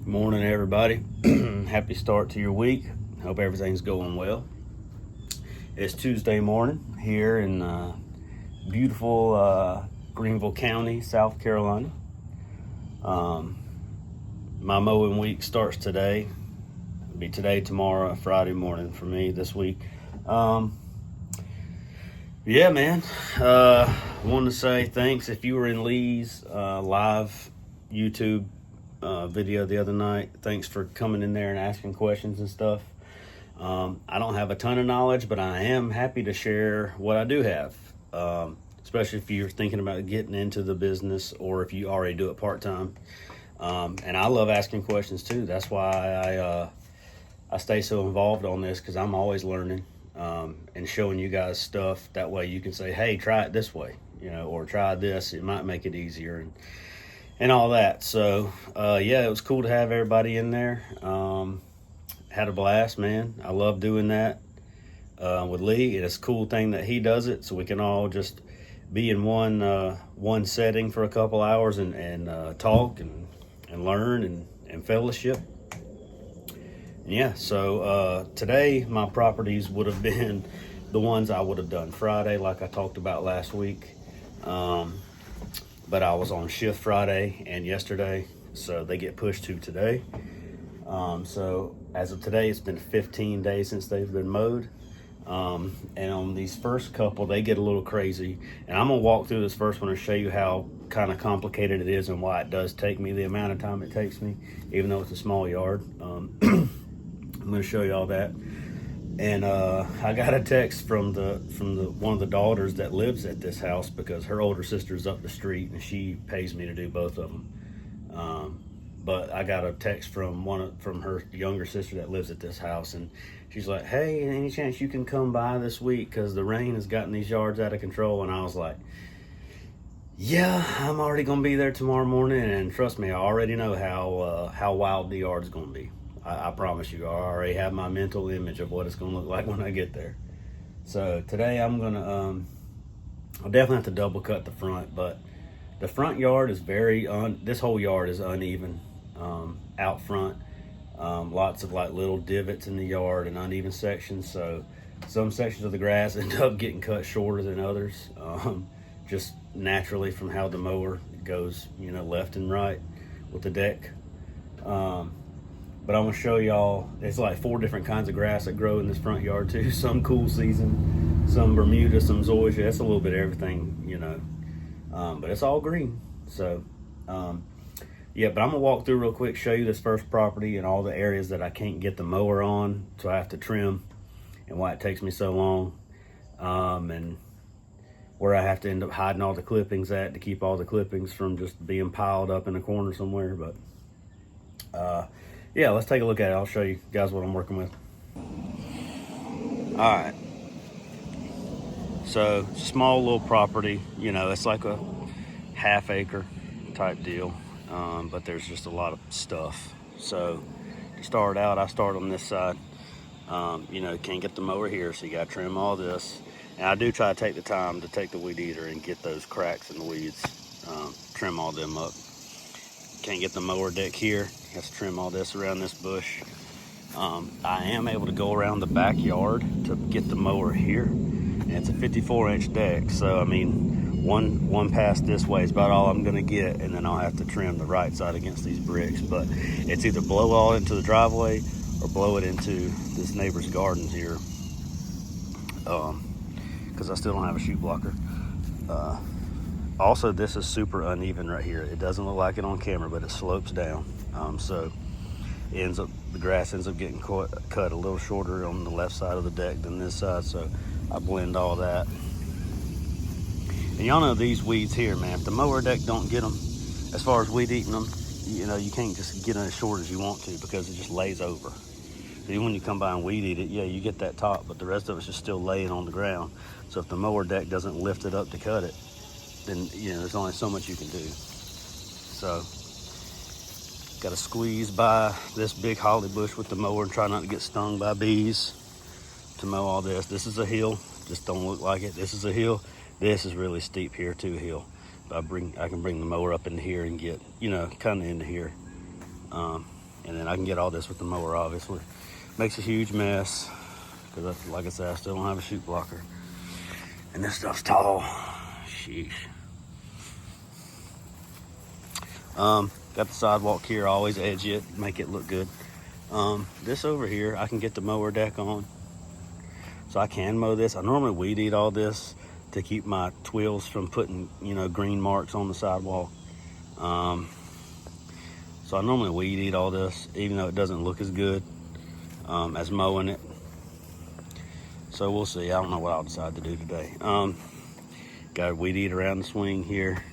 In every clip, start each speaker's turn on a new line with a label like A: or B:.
A: Morning, everybody. Happy start to your week. Hope everything's going well. It's Tuesday morning here in beautiful Greenville County, South Carolina. My mowing week starts today. It'll be today, tomorrow, Friday morning for me this week. Yeah, man. Wanted to say thanks if you were in Lee's live YouTube video the other night. Thanks for coming in there and asking questions and stuff. I don't have a ton of knowledge, but I am happy to share what I do have, especially if you're thinking about getting into the business or if you already do it part-time. And I love asking questions too. That's why I stay so involved on this, because I'm always learning and showing you guys stuff. That way you can say, hey, try it this way, or try this. It might make it easier and all that. So yeah, it was cool to have everybody in there. Had a blast, man. I love doing that with Lee. It's a cool thing that he does it, so we can all just be in one setting for a couple hours and talk and learn and fellowship. And yeah, so today my properties would have been the ones I would have done Friday, like I talked about last week. But I was on shift Friday and yesterday, so they get pushed to today. So as of today, it's been 15 days since they've been mowed. And on these first couple, they get a little crazy. And I'm gonna walk through this first one and show you how kind of complicated it is and why it does take me the amount of time it takes me, even though it's a small yard. I'm gonna show you all that. And I got a text from one of the daughters that lives at this house, because her older sister's up the street and she pays me to do both of them. But I got a text from her younger sister that lives at this house, and she's like, hey, any chance you can come by this week, because the rain has gotten these yards out of control? And I was like, yeah, I'm already gonna be there tomorrow morning, and trust me, I already know how wild the yard's gonna be. I promise you, I already have my mental image of what it's gonna look like when I get there. So today I'm gonna, I'll definitely have to double cut the front, but the front yard is this whole yard is uneven out front. Lots of like little divots in the yard and uneven sections. So some sections of the grass end up getting cut shorter than others, just naturally from how the mower goes, left and right with the deck. But I'm gonna show y'all, it's like 4 different kinds of grass that grow in this front yard too. Some cool season, some Bermuda, some zoysia. It's a little bit of everything, but it's all green. So yeah, but I'm gonna walk through real quick, show you this first property and all the areas that I can't get the mower on, so I have to trim, and why it takes me so long, and where I have to end up hiding all the clippings at to keep all the clippings from just being piled up in a corner somewhere. But yeah, let's take a look at it. I'll show you guys what I'm working with. All right. So small little property, it's like a half-acre type deal, but there's just a lot of stuff. So to start out, I start on this side. Can't get the mower here, so you got to trim all this. And I do try to take the time to take the weed eater and get those cracks in the weeds, trim all them up. Can't get the mower deck here. Has to trim all this around this bush. I am able to go around the backyard to get the mower here, and it's a 54-inch deck. So I mean, one pass this way is about all I'm gonna get, and then I'll have to trim the right side against these bricks. But it's either blow all into the driveway or blow it into this neighbor's gardens here, because I still don't have a chute blocker. Also, this is super uneven right here. It doesn't look like it on camera, but it slopes down. So the grass ends up getting cut a little shorter on the left side of the deck than this side. So I blend all that. And y'all know these weeds here, man, if the mower deck don't get them, as far as weed eating them, you can't just get them as short as you want to, because it just lays over. So even when you come by and weed eat it, yeah, you get that top, but the rest of it's just still laying on the ground. So if the mower deck doesn't lift it up to cut it, then there's only so much you can do. So got to squeeze by this big holly bush with the mower and try not to get stung by bees to mow all this. This is a hill, just don't look like it. This is a hill. This is really steep here too, hill. But I can bring the mower up into here and get, kind of into here. And then I can get all this with the mower, obviously. Makes a huge mess, because like I said, I still don't have a chute blocker. And this stuff's tall. Sheesh. Got the sidewalk here. I always edge it, make it look good. This over here, I can get the mower deck on. So I can mow this. I normally weed eat all this to keep my twills from putting, green marks on the sidewalk. So I normally weed eat all this, even though it doesn't look as good as mowing it. So we'll see. I don't know what I'll decide to do today. Got to weed eat around the swing here.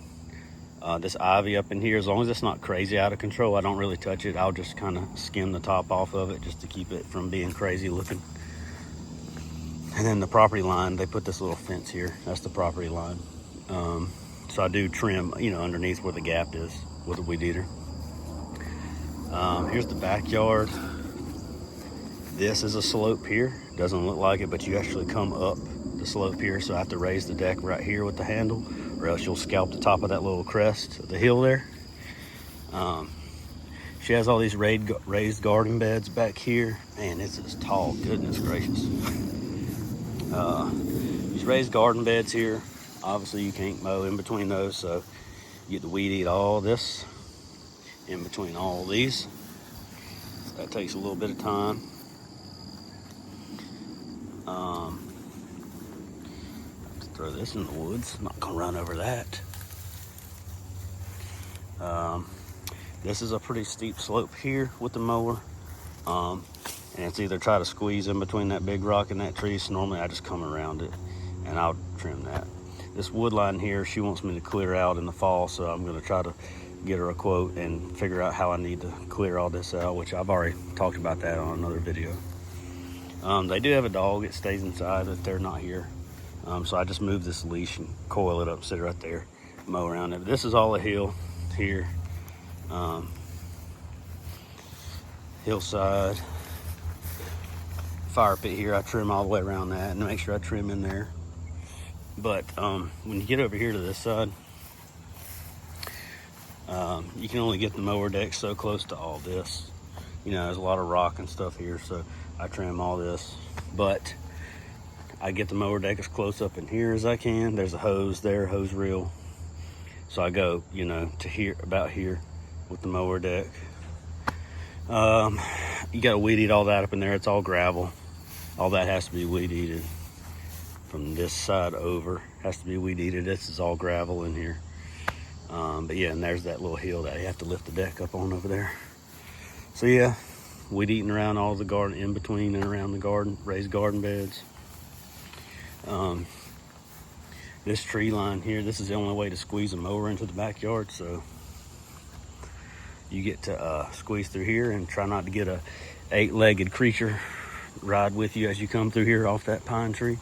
A: This ivy up in here, as long as it's not crazy out of control, I don't really touch it. I'll just kind of skim the top off of it just to keep it from being crazy looking. And then the property line, they put this little fence here. That's the property line. So I do trim, underneath where the gap is with a weed eater. Here's the backyard. This is a slope here. Doesn't look like it, but you actually come up the slope here. So I have to raise the deck right here with the handle, or else you'll scalp the top of that little crest of the hill there. She has all these raised garden beds back here. Man, it's just tall, goodness gracious. These raised garden beds here, obviously you can't mow in between those, so you get to weed eat all this in between all these. That takes a little bit of time. Have to throw this in the woods. I'm not gonna run over that. This is a pretty steep slope here with the mower. And it's either try to squeeze in between that big rock and that tree. So normally I just come around it and I'll trim that. This wood line here, she wants me to clear out in the fall, so I'm gonna try to get her a quote and figure out how I need to clear all this out, which I've already talked about that on another video. They do have a dog. It stays inside if they're not here. So I just move this leash and coil it up, sit right there, mow around it. But this is all a hill here. Hillside. Fire pit here, I trim all the way around that and make sure I trim in there. But when you get over here to this side, you can only get the mower deck so close to all this. There's a lot of rock and stuff here, so I trim all this. But I get the mower deck as close up in here as I can. There's a hose there, hose reel. So I go, to here, about here with the mower deck. You got to weed eat all that up in there. It's all gravel. All that has to be weed eated. From this side over, has to be weed eated. This is all gravel in here. But yeah, and there's that little hill that you have to lift the deck up on over there. So yeah, weed eating around all the garden, in between and around the garden, raised garden beds. This tree line here, this is the only way to squeeze a mower into the backyard. So you get to squeeze through here and try not to get a 8-legged creature ride with you as you come through here off that pine tree.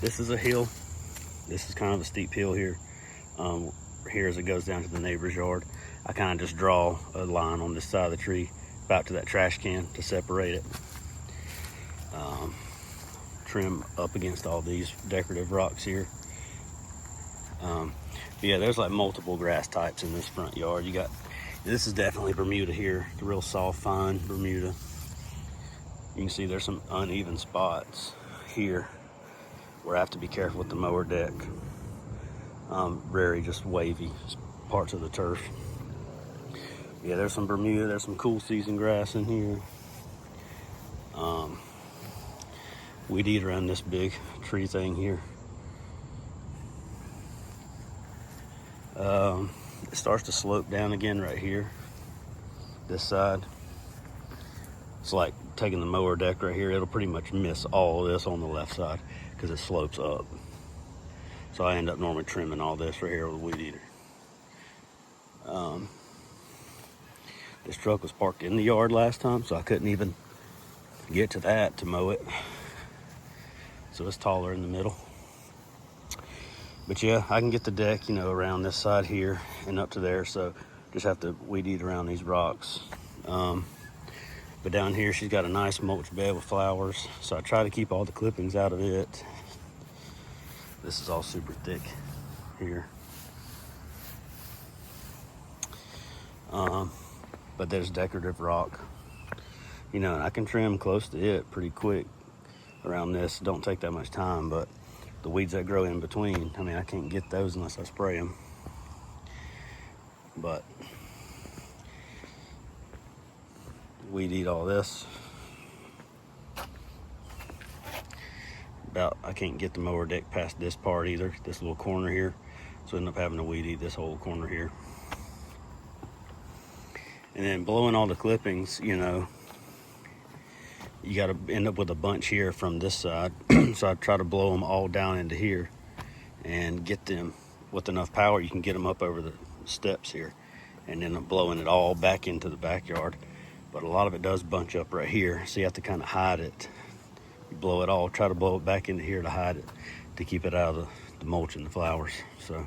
A: This is a hill. This is kind of a steep hill here. Here as it goes down to the neighbor's yard. I kind of just draw a line on this side of the tree about to that trash can to separate it. Trim up against all these decorative rocks here. Yeah, there's like multiple grass types in this front yard. This is definitely Bermuda here, the real soft, fine Bermuda. You can see there's some uneven spots here where I have to be careful with the mower deck. Very just wavy parts of the turf. Yeah, there's some Bermuda, there's some cool season grass in here. Weed eat around this big tree thing here. It starts to slope down again right here, this side. It's like taking the mower deck right here. It'll pretty much miss all of this on the left side because it slopes up. So I end up normally trimming all this right here with a weed eater. This truck was parked in the yard last time, so I couldn't even get to that to mow it. So it's taller in the middle. But yeah, I can get the deck, around this side here and up to there. So just have to weed eat around these rocks. But down here, she's got a nice mulch bed with flowers. So I try to keep all the clippings out of it. This is all super thick here. But there's decorative rock, you know, and I can trim close to it pretty quick around this. Don't take that much time, but the weeds that grow in between, I mean, I can't get those unless I spray them. But weed eat all this. I can't get the mower deck past this part either, this little corner here, so I end up having to weed eat this whole corner here. And then blowing all the clippings, you know, you got to end up with a bunch here from this side. So I try to blow them all down into here and get them with enough power. You can get them up over the steps here and then blowing it all back into the backyard. But a lot of it does bunch up right here, so you have to kind of hide it. You blow it all, try to blow it back into here to hide it, to keep it out of the mulch and the flowers. So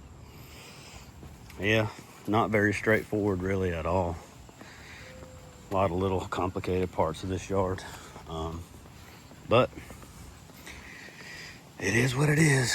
A: yeah, not very straightforward really at all. A lot of little complicated parts of this yard, but it is what it is.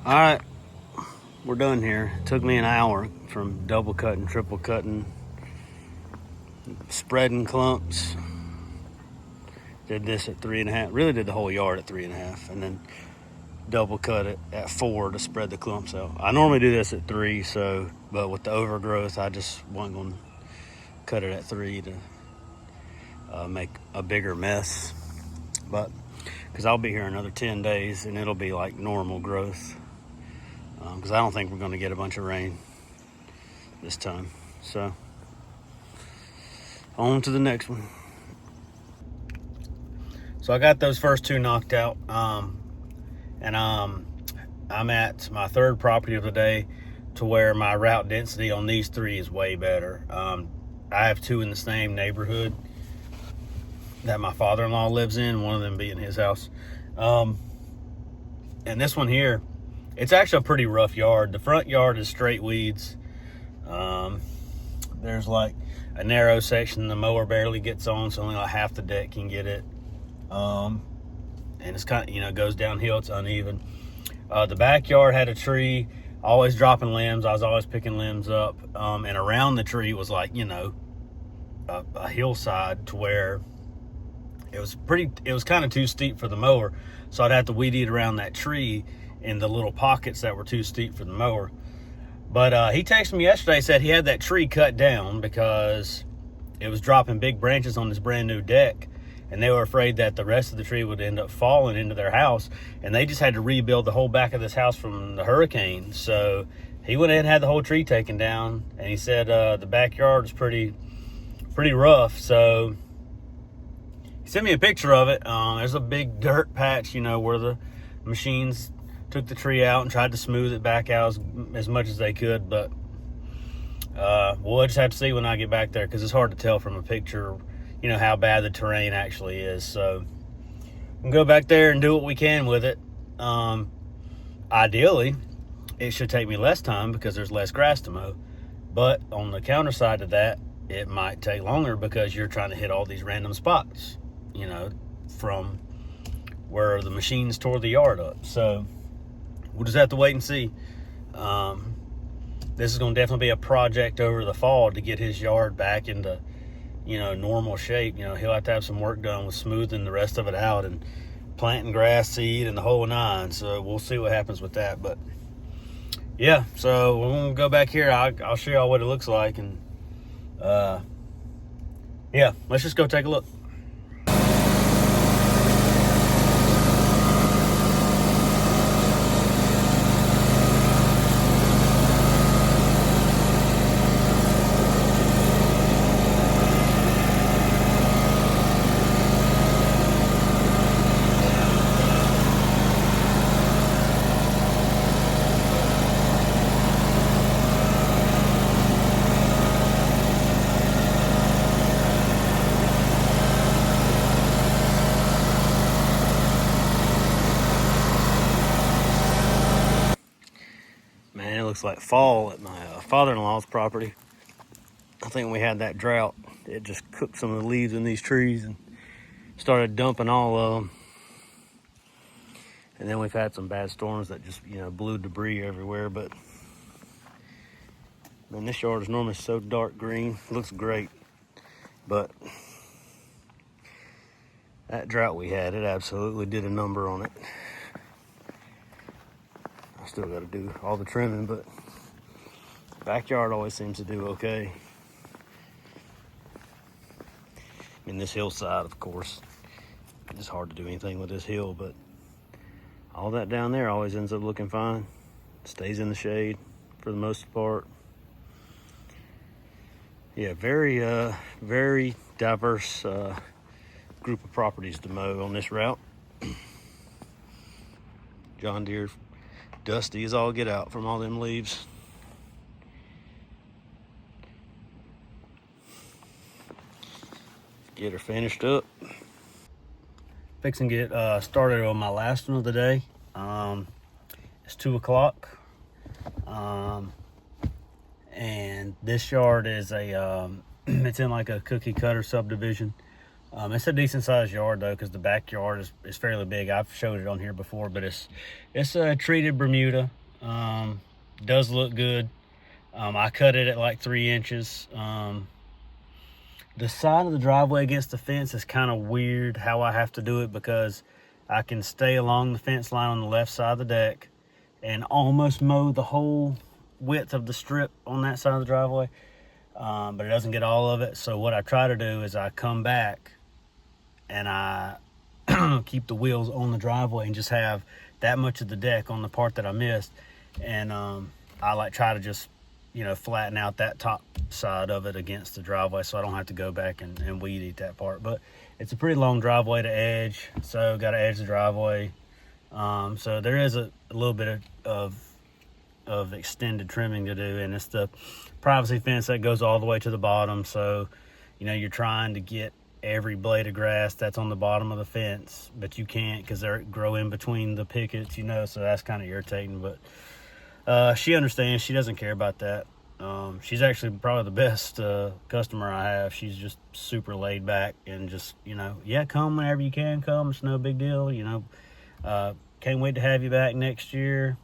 A: All right, we're done here. It took me an hour from double cutting, triple cutting, spreading clumps. Did this at 3.5. Really did the whole yard at 3.5, and then double cut it at 4 to spread the clumps out. I normally do this at 3, but with the overgrowth, I just wasn't going to cut it at 3 to make a bigger mess. But because I'll be here another 10 days, and it'll be like normal growth. Because I don't think we're going to get a bunch of rain this time. So, on to the next one. So I got those first 2 knocked out. And I'm at my 3rd property of the day to where my route density on these 3 is way better. I have 2 in the same neighborhood that my father-in-law lives in, one of them being his house. And this one here, it's actually a pretty rough yard. The front yard is straight weeds. There's like a narrow section the mower barely gets on, so only like half the deck can get it. And it's kind of, you know, goes downhill, it's uneven. The backyard had a tree, always dropping limbs. I was always picking limbs up. And around the tree was like, you know, a hillside to where it was kind of too steep for the mower. So I'd have to weed eat around that tree in the little pockets that were too steep for the mower. But he texted me yesterday, said he had that tree cut down because it was dropping big branches on this brand new deck, and they were afraid that the rest of the tree would end up falling into their house, and they just had to rebuild the whole back of this house from the hurricane. So he went ahead and had the whole tree taken down, and he said the backyard is pretty rough. So he sent me a picture of it. There's a big dirt patch, you know, where the machines took the tree out and tried to smooth it back out as much as they could, but we'll just have to see when I get back there, because it's hard to tell from a picture, you know, how bad the terrain actually is. So we'll go back there and do what we can with it. Ideally, it should take me less time because there's less grass to mow, but on the counter side of that, it might take longer because you're trying to hit all these random spots, you know, from where the machines tore the yard up. So we'll just have to wait and see. This is going to definitely be a project over the fall to get his yard back into, you know, normal shape. You know, he'll have to have some work done with smoothing the rest of it out and planting grass seed and the whole 9. So we'll see what happens with that. But yeah, so when we go back here, I'll show y'all what it looks like, and Yeah, let's just go take a look. Man, it looks like fall at my father-in-law's property. I think when we had that drought, it just cooked some of the leaves in these trees and started dumping all of them. And then we've had some bad storms that just, blew debris everywhere. But, man, this yard is normally so dark green. It looks great. But that drought we had, it absolutely did a number on it. I still got to do all the trimming, but backyard always seems to do okay. I mean, this hillside, of course, it's hard to do anything with this hill, but all that down there always ends up looking fine. Stays in the shade for the most part. Yeah, very diverse group of properties to mow on this route. John Deere dusty as all get out from all them leaves. Get her finished up. Fixing to get started on my last one of the day. It's 2 o'clock. And this yard is it's in like a cookie cutter subdivision. It's a decent sized yard though, because the backyard is fairly big. I've showed it on here before, but it's a treated Bermuda. Does look good. I cut it at like 3 inches. The side of the driveway against the fence is kind of weird how I have to do it, because I can stay along the fence line on the left side of the deck and almost mow the whole width of the strip on that side of the driveway, but it doesn't get all of it. So what I try to do is I come back and I keep the wheels on the driveway and just have that much of the deck on the part that I missed, and I try to just flatten out that top side of it against the driveway, so I don't have to go back and weed eat that part. But it's a pretty long driveway to edge, so got to edge the driveway. So there is a little bit of extended trimming to do, and it's the privacy fence that goes all the way to the bottom. So you're trying to get every blade of grass that's on the bottom of the fence, but you can't because they grow in between the pickets, so that's kind of irritating. But she understands. She doesn't care about that. She's actually probably the best customer I have. She's just super laid back and just, come whenever you can come. It's no big deal. Can't wait to have you back next year.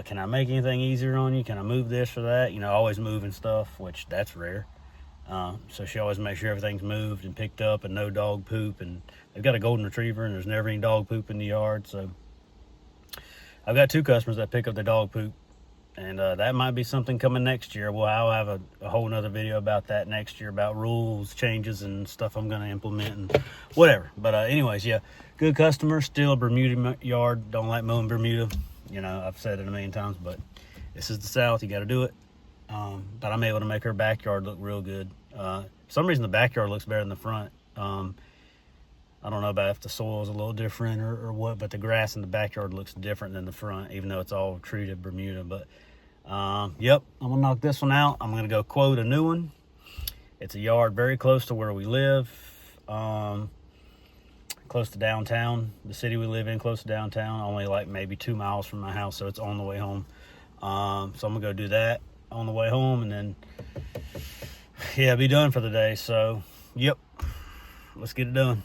A: Can I make anything easier on you? Can I move this or that? Always moving stuff, which that's rare. So she always makes sure everything's moved and picked up and no dog poop. And they've got a golden retriever and there's never any dog poop in the yard. So I've got 2 customers that pick up their dog poop, and that might be something coming next year. Well, I'll have a whole nother video about that next year, about rules, changes, and stuff I'm going to implement and whatever. But anyways, yeah, good customer, still a Bermuda yard. Don't like mowing Bermuda. I've said it a million times, but this is the South. You got to do it. But I'm able to make her backyard look real good. For some reason, the backyard looks better than the front. I don't know about if the soil is a little different or what, but the grass in the backyard looks different than the front, even though it's all treated Bermuda. But, yep, I'm going to knock this one out. I'm going to go quote a new one. It's a yard very close to where we live, close to downtown. The city we live in, close to downtown, only like maybe 2 miles from my house, so it's on the way home. So I'm going to go do that on the way home, and then, yeah, be done for the day. So, yep, let's get it done.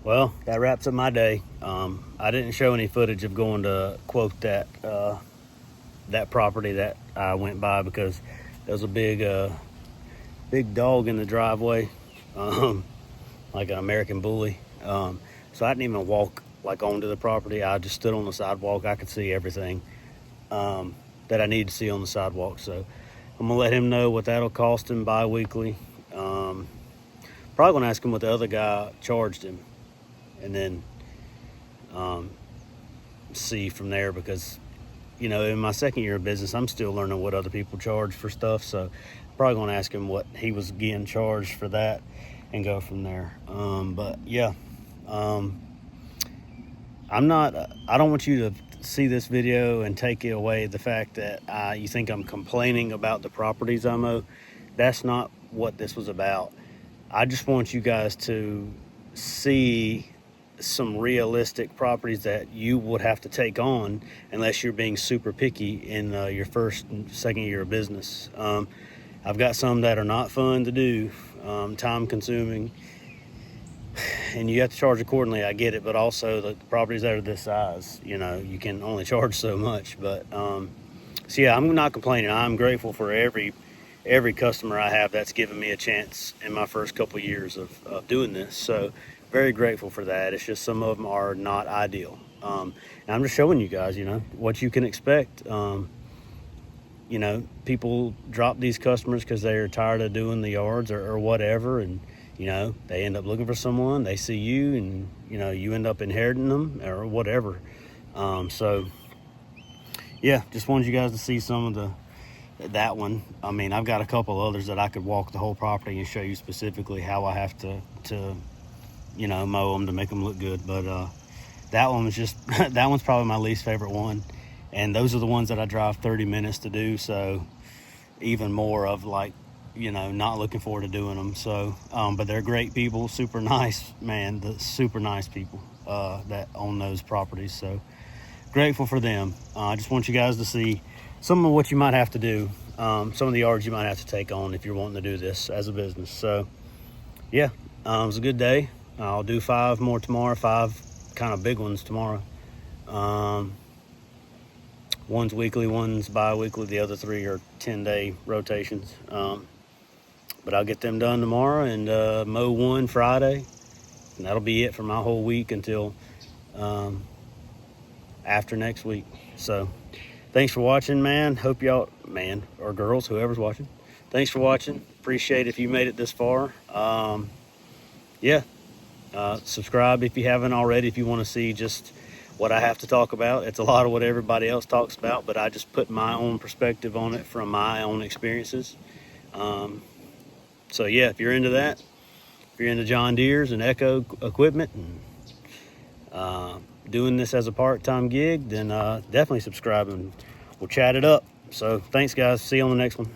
A: Well, that wraps up my day. I didn't show any footage of going to quote that property that I went by because there was a big dog in the driveway, like an American bully. So I didn't even walk like onto the property. I just stood on the sidewalk. I could see everything that I need to see on the sidewalk. So I'm gonna let him know what that'll cost him bi-weekly. Probably gonna ask him what the other guy charged him, and then see from there, because in my second year of business, I'm still learning what other people charge for stuff. So probably gonna ask him what he was getting charged for that and go from there. But yeah, I don't want you to see this video and take it away the fact that you think I'm complaining about the properties I mow. That's not what this was about. I just want you guys to see some realistic properties that you would have to take on unless you're being super picky in your first and second year of business. I've got some that are not fun to do, time consuming, and you have to charge accordingly. I get it, but also the properties that are this size, you can only charge so much. But so yeah, I'm not complaining. I'm grateful for every customer I have that's given me a chance in my first couple years of doing this. So very grateful for that. It's just some of them are not ideal. And I'm just showing you guys, what you can expect. People drop these customers because they're tired of doing the yards or whatever, and they end up looking for someone. They see you, and you end up inheriting them or whatever. So yeah, just wanted you guys to see some of that one. I mean, I've got a couple others that I could walk the whole property and show you specifically how I have to mow them to make them look good. But that one was just that one's probably my least favorite one, and those are the ones that I drive 30 minutes to do. So even more of like, not looking forward to doing them. So but they're great people, super nice, man, the super nice people that own those properties. So grateful for them. I just want you guys to see some of what you might have to do, some of the yards you might have to take on if you're wanting to do this as a business. So yeah, it was a good day. I'll do 5 more tomorrow, 5 kind of big ones tomorrow. One's weekly, one's bi-weekly, the other 3 are 10-day rotations. But I'll get them done tomorrow and mow 1 Friday, and that'll be it for my whole week until after next week. So thanks for watching, man. Hope y'all, man or girls, whoever's watching, thanks for watching. Appreciate if you made it this far. Yeah. Subscribe if you haven't already, if you want to see just what I have to talk about. It's a lot of what everybody else talks about, but I just put my own perspective on it from my own experiences. So yeah, if you're into that, if you're into John Deere's and Echo equipment and doing this as a part-time gig, then definitely subscribe and we'll chat it up. So thanks guys, see you on the next one.